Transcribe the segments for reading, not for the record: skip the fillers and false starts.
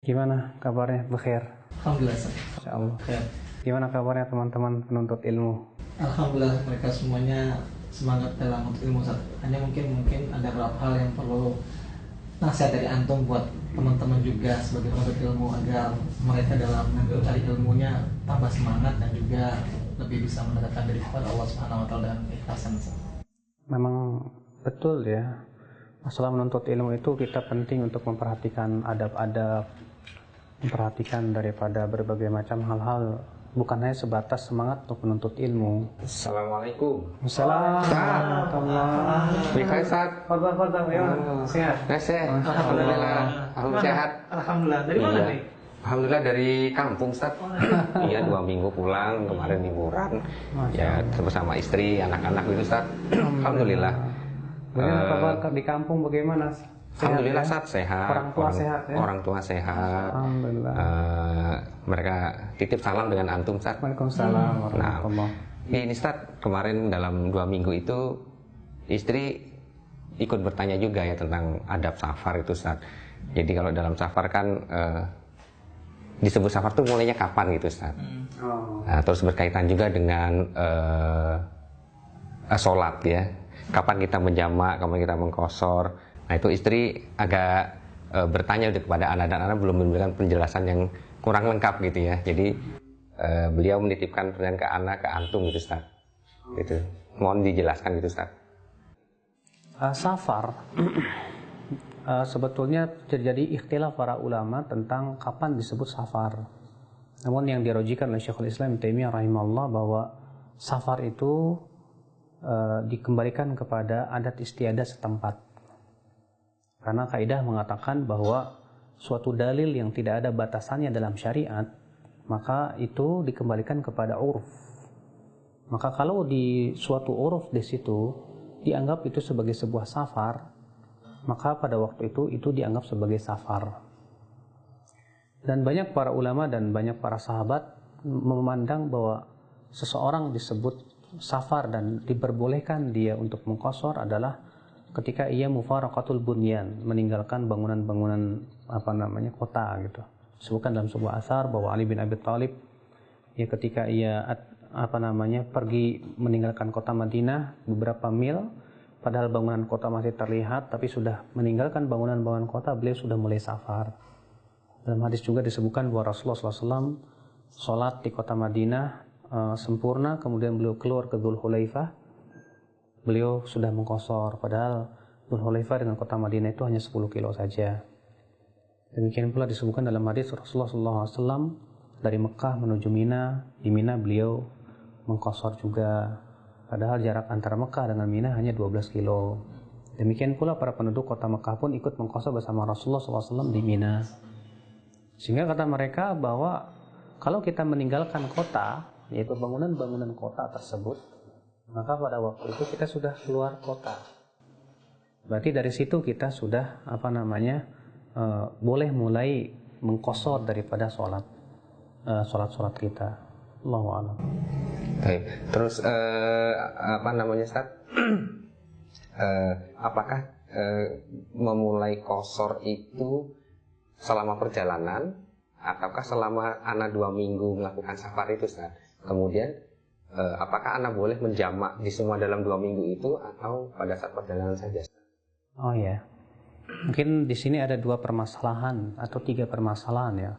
Gimana kabarnya? Bekhair? Alhamdulillah. Insya Allah. Ya. Gimana kabarnya teman-teman penuntut ilmu? Alhamdulillah mereka semuanya semangat dalam menuntut ilmu. Hanya mungkin ada beberapa hal yang perlu nasihat dari antum buat teman-teman juga sebagai penuntut ilmu agar mereka dalam mencari ilmunya tambah semangat dan juga lebih bisa mendekatkan diri kepada Allah Subhanahu wa taala dan ikhlasan. Memang betul ya. Masalah menuntut ilmu itu kita penting untuk memperhatikan adab-adab, memperhatikan daripada berbagai macam hal-hal, bukan hanya sebatas semangat untuk menuntut ilmu. Assalamualaikum. Assalamualaikum. Bikhair Ustaz. Fadhal, ya. Sehat. Sehat. Alhamdulillah. Alhamdulillah sehat. Alhamdulillah. Dari mana nih? Alhamdulillah dari kampung Ustaz. Iya 2 minggu pulang, kemarin liburan. Ya bersama istri, anak-anak gitu Ustaz. Alhamdulillah. Bagaimana kabar di kampung, bagaimana? Alhamdulillah ya? Ustaz sehat. Orang tua sehat ya? Orang tua sehat. Alhamdulillah. Mereka titip salam dengan antum Ustaz. Waalaikumsalam warahmatullahi. Nah, ini Ustaz, kemarin dalam 2 minggu itu istri ikut bertanya juga ya tentang adab safar itu Ustaz. Jadi kalau dalam safar kan disebut safar tuh mulainya kapan gitu Ustaz. Nah, terus berkaitan juga dengan sholat ya. Kapan kita menjamak, kapan kita mengqashar. Nah itu istri agak bertanya kepada anak dan anak belum memberikan penjelasan yang kurang lengkap gitu ya. Jadi beliau menitipkan pertanyaan ke anak, ke antum gitu Ustaz. Gitu. Mohon dijelaskan gitu Ustaz. Safar sebetulnya terjadi ikhtilaf para ulama tentang kapan disebut safar. Namun yang dirojikan oleh Syekhul Islam Taimiyah rahimahullah bahwa safar itu dikembalikan kepada adat istiadat setempat. Karena kaidah mengatakan bahwa suatu dalil yang tidak ada batasannya dalam syariat, maka itu dikembalikan kepada uruf. Maka kalau di suatu uruf di situ dianggap itu sebagai sebuah safar, maka pada waktu itu dianggap sebagai safar. Dan banyak para ulama dan banyak para sahabat memandang bahwa seseorang disebut safar dan diperbolehkan dia untuk mengqashar adalah ketika ia mufaraqatul bunyan, meninggalkan bangunan-bangunan kota gitu. Disebutkan dalam sebuah asar bahwa Ali bin Abi Thalib ya ketika ia pergi meninggalkan kota Madinah beberapa mil, padahal bangunan kota masih terlihat, tapi sudah meninggalkan bangunan-bangunan kota, beliau sudah mulai safar. Dalam hadis juga disebutkan bahwa Rasulullah SAW sholat di kota Madinah sempurna, kemudian beliau keluar ke Dzul Hulaifah, beliau sudah mengqashar, padahal Dzul Hulaifah dengan kota Madinah itu hanya 10 kilo saja. Demikian pula disebutkan dalam hadis Rasulullah SAW dari Mekah menuju Mina, di Mina beliau mengqashar juga, padahal jarak antara Mekah dengan Mina hanya 12 kilo. Demikian pula para penduduk kota Mekah pun ikut mengqashar bersama Rasulullah SAW di Mina. Sehingga kata mereka bahwa kalau kita meninggalkan kota, yaitu bangunan-bangunan kota tersebut, maka pada waktu itu kita sudah keluar kota. Berarti dari situ kita sudah boleh mulai mengqashar daripada sholat kita. Allahu a'lam. Baik. Terus Ustaz? Apakah memulai qashar itu selama perjalanan ataukah selama anak 2 minggu melakukan safar itu Ustaz? Kemudian apakah anak boleh menjamak di semua dalam 2 minggu itu atau pada saat perjalanan saja? Oh ya, mungkin di sini ada 2 permasalahan atau 3 permasalahan ya.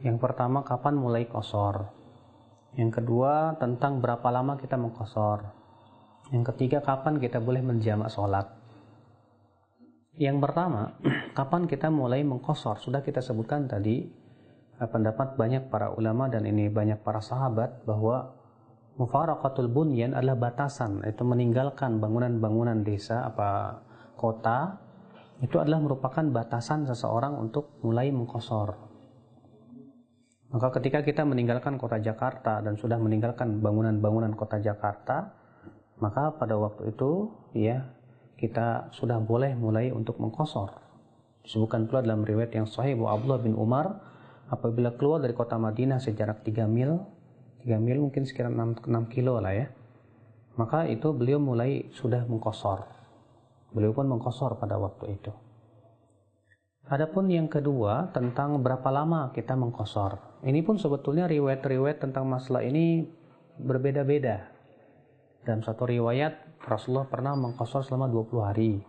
Yang pertama, kapan mulai qashar. Yang kedua, tentang berapa lama kita mengqashar. Yang ketiga, kapan kita boleh menjamak sholat. Yang pertama, kapan kita mulai mengqashar, sudah kita sebutkan tadi. Pendapat banyak para ulama dan ini banyak para sahabat bahwa mufaraqatul bunyan adalah batasan, itu meninggalkan bangunan-bangunan desa kota, itu adalah merupakan batasan seseorang untuk mulai mengqashar. Maka ketika kita meninggalkan kota Jakarta dan sudah meninggalkan bangunan-bangunan kota Jakarta, maka pada waktu itu ya kita sudah boleh mulai untuk mengqashar. Disebutkan pula dalam riwayat yang sahih bahwa Abdullah bin Umar apabila keluar dari kota Madinah sejarak 3 mil mungkin sekitar 6 kilo lah ya, maka itu beliau mulai sudah mengqashar. Beliau pun mengqashar pada waktu itu. Adapun yang kedua tentang berapa lama kita mengqashar. Ini pun sebetulnya riwayat-riwayat tentang masalah ini berbeda-beda. Dalam satu riwayat Rasulullah pernah mengqashar selama 20 hari.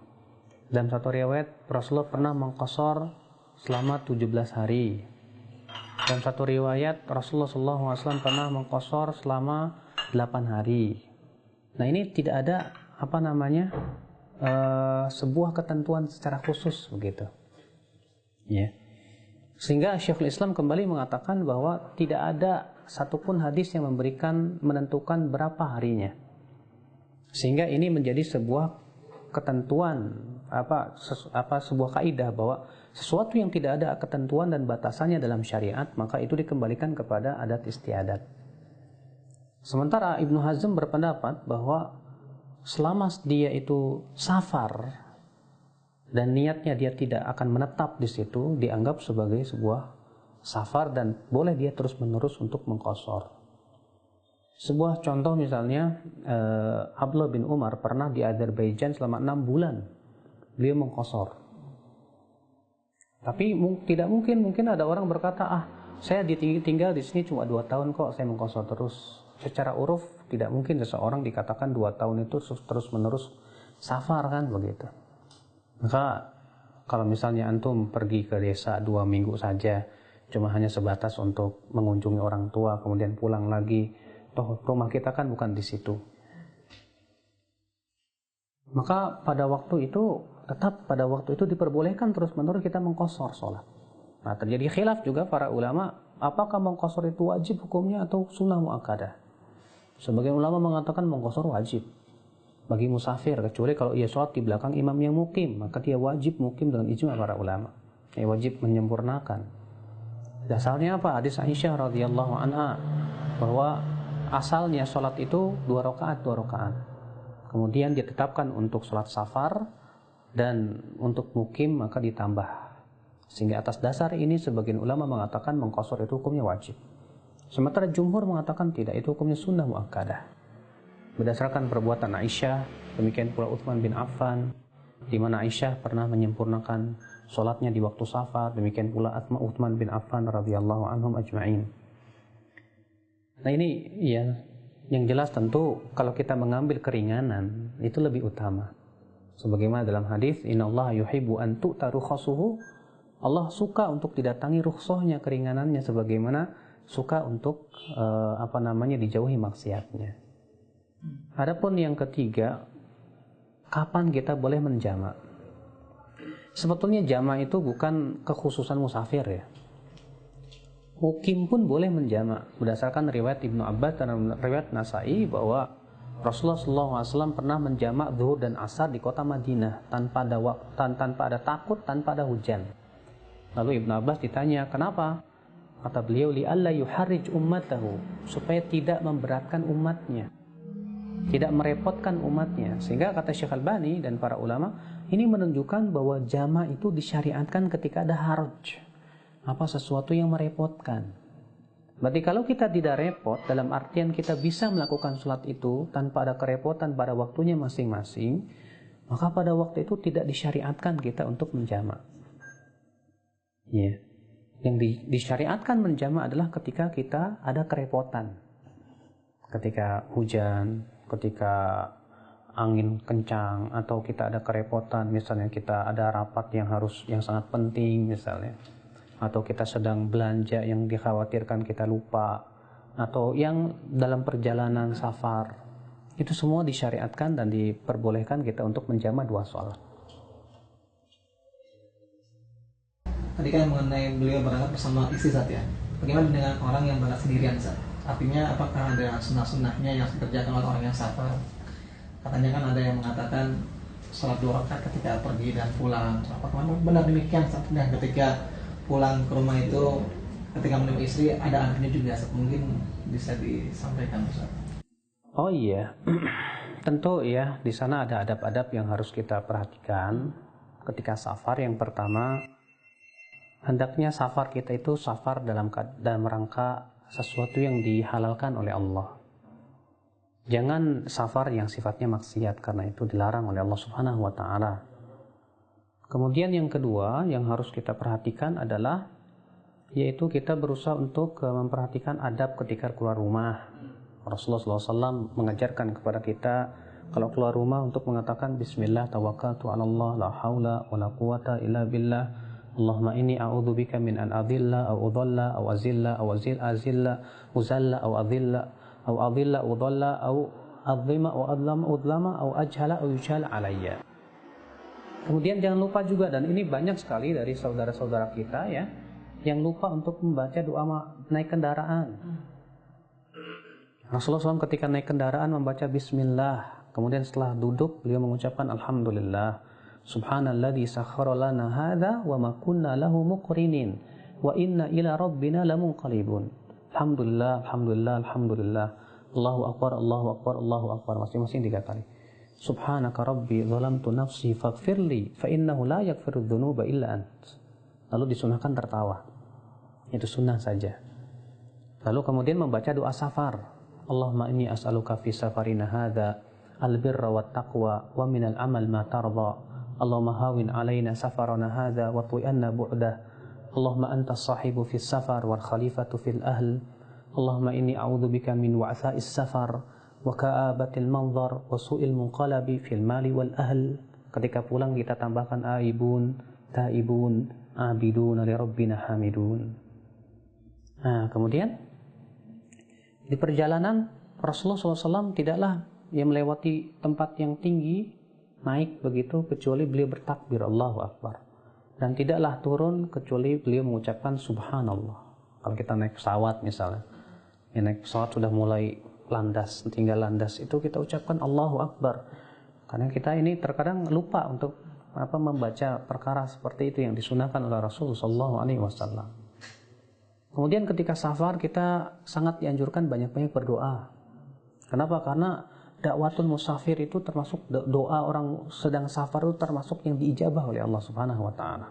Dalam satu riwayat Rasulullah pernah mengqashar selama 17 hari. Dalam satu riwayat Rasulullah SAW pernah mengqashar selama 8 hari. Nah, ini tidak ada sebuah ketentuan secara khusus begitu. Ya. Sehingga Syekhul Islam kembali mengatakan bahwa tidak ada satupun hadis yang menentukan berapa harinya. Sehingga ini menjadi sebuah ketentuan, sebuah kaidah bahwa sesuatu yang tidak ada ketentuan dan batasannya dalam syariat, maka itu dikembalikan kepada adat istiadat. Sementara Ibnu Hazm berpendapat bahwa selama dia itu safar dan niatnya dia tidak akan menetap di situ, dianggap sebagai sebuah safar dan boleh dia terus-menerus untuk mengqashar. Sebuah contoh misalnya, Abdullah bin Umar pernah di Azerbaijan selama 6 bulan beliau mengqashar. Tapi tidak mungkin ada orang berkata, saya tinggal di sini cuma 2 tahun kok, saya mengqashar terus. Secara uruf tidak mungkin seseorang dikatakan 2 tahun itu terus-menerus safar, kan begitu. Maka kalau misalnya antum pergi ke desa 2 minggu saja, cuma hanya sebatas untuk mengunjungi orang tua, kemudian pulang lagi, toh rumah kita kan bukan di situ. Maka pada waktu itu diperbolehkan terus-menerus kita mengqashar sholat. Nah, terjadi khilaf juga para ulama, apakah mengqashar itu wajib hukumnya atau sunnah muakkadah. Sebagian ulama mengatakan mengqashar wajib bagi musafir, kecuali kalau ia sholat di belakang imam yang mukim, maka dia wajib mukim dengan ijma' para ulama. Dia wajib menyempurnakan. Dasarnya apa? Hadis Aisyah radhiyallahu anha bahwa asalnya sholat itu 2 rakaat. Kemudian ditetapkan untuk sholat safar dan untuk mukim maka ditambah. Sehingga atas dasar ini sebagian ulama mengatakan mengqashar itu hukumnya wajib. Sementara jumhur mengatakan tidak, itu hukumnya sunnah muakkadah. Berdasarkan perbuatan Aisyah, demikian pula Utsman bin Affan, di mana Aisyah pernah menyempurnakan sholatnya di waktu safar, demikian pula Utsman bin Affan radhiyallahu anhum ajma'in. Nah, ini ya, yang jelas tentu kalau kita mengambil keringanan itu lebih utama. Sebagaimana dalam hadis, innallaha yuhibbu an tu'ta rukhasuhu, Allah suka untuk didatangi rukhsahnya, keringanannya, sebagaimana suka untuk dijauhi maksiatnya. Adapun yang ketiga, kapan kita boleh menjamak? Sebetulnya jamak itu bukan kekhususan musafir ya. Mukim pun boleh menjamak. Berdasarkan riwayat Ibnu Abbas dan riwayat Nasai bahwa Rasulullah SAW pernah menjamak zuhur dan asar di kota Madinah tanpa ada takut, tanpa ada hujan. Lalu Ibnu Abbas ditanya, kenapa? Kata beliau, li'alla yuharrij ummatahu, supaya tidak memberatkan umatnya, tidak merepotkan umatnya. Sehingga kata Syekh Albani dan para ulama, ini menunjukkan bahwa jama' itu disyariatkan ketika ada haraj, sesuatu yang merepotkan. Berarti kalau kita tidak repot, dalam artian kita bisa melakukan sholat itu tanpa ada kerepotan pada waktunya masing-masing, maka pada waktu itu tidak disyariatkan kita untuk menjama'. Yang disyariatkan menjama' adalah ketika kita ada kerepotan, ketika hujan, ketika angin kencang, atau kita ada kerepotan, misalnya kita ada rapat yang sangat penting misalnya, atau kita sedang belanja yang dikhawatirkan kita lupa, atau yang dalam perjalanan safar. Itu semua disyariatkan dan diperbolehkan kita untuk menjama' 2 sholat. Tadi kan mengenai beliau berangkat bersama istri saat ya. Bagaimana dengan orang yang berangkat sendirian saat? Artinya apakah ada sunnah-sunnahnya yang dikerjakan oleh orang yang safar? Katanya kan ada yang mengatakan sholat 2 rakaat ketika pergi dan pulang. Apakah benar demikian? Dan ketika pulang ke rumah itu, ketika menemui istri, ada artinya juga. Mungkin bisa disampaikan, Ustaz. Oh iya, tentu ya, di sana ada adab-adab yang harus kita perhatikan ketika safar. Yang pertama, hendaknya safar kita itu safar dalam rangka sesuatu yang dihalalkan oleh Allah. Jangan safar yang sifatnya maksiat, karena itu dilarang oleh Allah Subhanahu wa taala. Kemudian yang kedua yang harus kita perhatikan adalah yaitu kita berusaha untuk memperhatikan adab ketika keluar rumah. Rasulullah SAW mengajarkan kepada kita kalau keluar rumah untuk mengatakan Bismillah tawakkaltu 'ala Allah la haula wa la quwata illa billah. Allahumma inni a'udzubika min an adilla aw udalla aw azilla aw azilla uzalla aw adilla aw adilla udalla aw adzima aw adlama aw ajhala aw yujhal alayya. Kemudian jangan lupa juga, dan ini banyak sekali dari saudara-saudara kita ya yang lupa untuk membaca doa naik kendaraan. Rasulullah SAW ketika naik kendaraan membaca Bismillah, kemudian setelah duduk beliau mengucapkan Alhamdulillah, Subhanalladzi sakhkhara lana hadza wa ma kunna lahu muqrinin wa inna ila rabbina lamunqalibun. Alhamdulillah, alhamdulillah, alhamdulillah. Allahu akbar, Allahu akbar, Allahu akbar. Masing-masing 3 kali. Subhanaka rabbi zalamtu nafsi faghfirli fa innahu la yaghfiru dzunuba illa ant. Lalu disunahkan tertawa. Itu sunnah saja. Lalu kemudian membaca doa safar. Allahumma inni as'aluka fi safarina hadza albirra wat taqwa wa minal amal ma tarda. Allahumma hawin alaina safarana hadza wa tu'anna bu'dah. Allahumma antas sahibu fis safar wal khalifatu fil ahl. Allahumma inni a'udzubika min wa'tha'is safar wa ka'abatil manzar wa su'il munqalabi fil mali wal ahl. Ketika pulang kita tambahkan aibun, taibun, abidun li rabbina hamidun. Nah, kemudian di perjalanan Rasulullah SAW tidaklah yang melewati tempat yang tinggi naik begitu kecuali beliau bertakbir Allahu Akbar, dan tidaklah turun kecuali beliau mengucapkan Subhanallah. Kalau kita naik pesawat misalnya, ya naik pesawat sudah mulai landas, tinggal landas, itu kita ucapkan Allahu Akbar, karena kita ini terkadang lupa untuk membaca perkara seperti itu yang disunahkan oleh Rasulullah SAW. Kemudian ketika safar kita sangat dianjurkan banyak-banyak berdoa. Kenapa? Karena dakwatul musafir itu termasuk doa orang sedang safar, itu termasuk yang diijabah oleh Allah Subhanahu wa taala.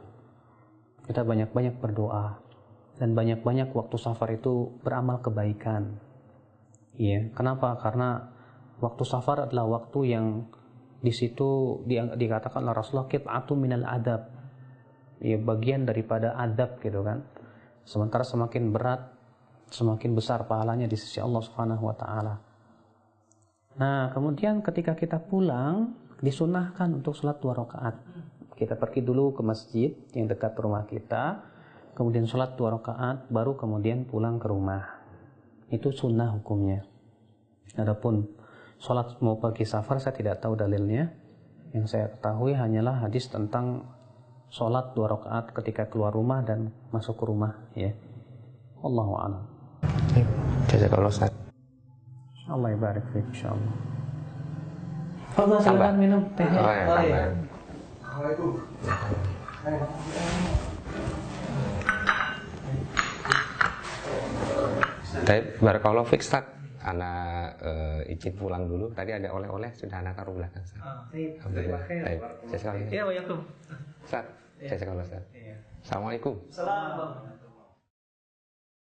Kita banyak-banyak berdoa dan banyak-banyak waktu safar itu beramal kebaikan. Iya, kenapa? Karena waktu safar adalah waktu yang di situ dikatakan oleh Rasulullah qit'atu minal adab. Ya, bagian daripada adab gitu kan. Sementara semakin berat, semakin besar pahalanya di sisi Allah Subhanahu wa taala. Nah, kemudian ketika kita pulang disunahkan untuk sholat 2 rakaat. Kita pergi dulu ke masjid yang dekat rumah kita, kemudian sholat 2 rakaat, baru kemudian pulang ke rumah. Itu sunnah hukumnya. Adapun sholat mau pergi safar saya tidak tahu dalilnya. Yang saya ketahui hanyalah hadis tentang sholat 2 rakaat ketika keluar rumah dan masuk ke rumah. Ya, Wallahu a'lam. Jazakallah Ustaz. Allah barik fiik insyaallah. Fadhil silakan minum teh. Oh ya. Baik, barakallahu fiik Ustaz. Ana izin pulang dulu. Tadi ada oleh-oleh sudah ana taruh belakang Ustaz. Alhamdulillah. Baik. Jazakallah. Ya, wa yakum. Ustaz, jazakallah Ustaz. Assalamualaikum. Assalamualaikum.